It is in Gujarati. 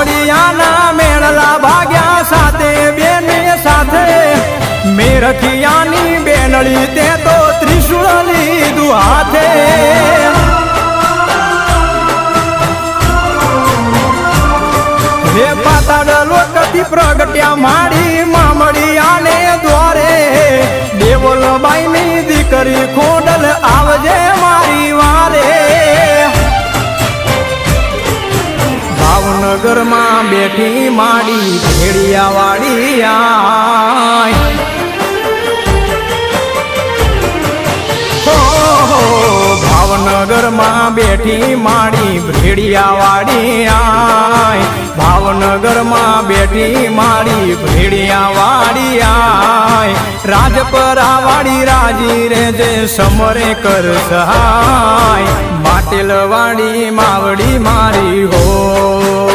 મામડિયાના મેળલા ભાગ્યા સાથે બેને સાથે મેરખિયાની બેનળી તે તો ત્રિશુળ લીધું હાથે હે પાતાળ લોકથી પ્રગટ્યા માડી મામડિયાને દ્વારે દેવલબાઈની દીકરી ખોડલ આવજે મારી વારે ભાવનગરમાં બેઠી માડી ભેડિયા વાળી આય ભાવનગરમાં બેઠી માડી ભેડિયા વાળી આય ભાવનગરમાં બેઠી માડી ભેડિયા વાળી આય રાજપરા વાળી રાજી રે જે સમરે કર સહાય માટેલ વાળી માવડી મારી હો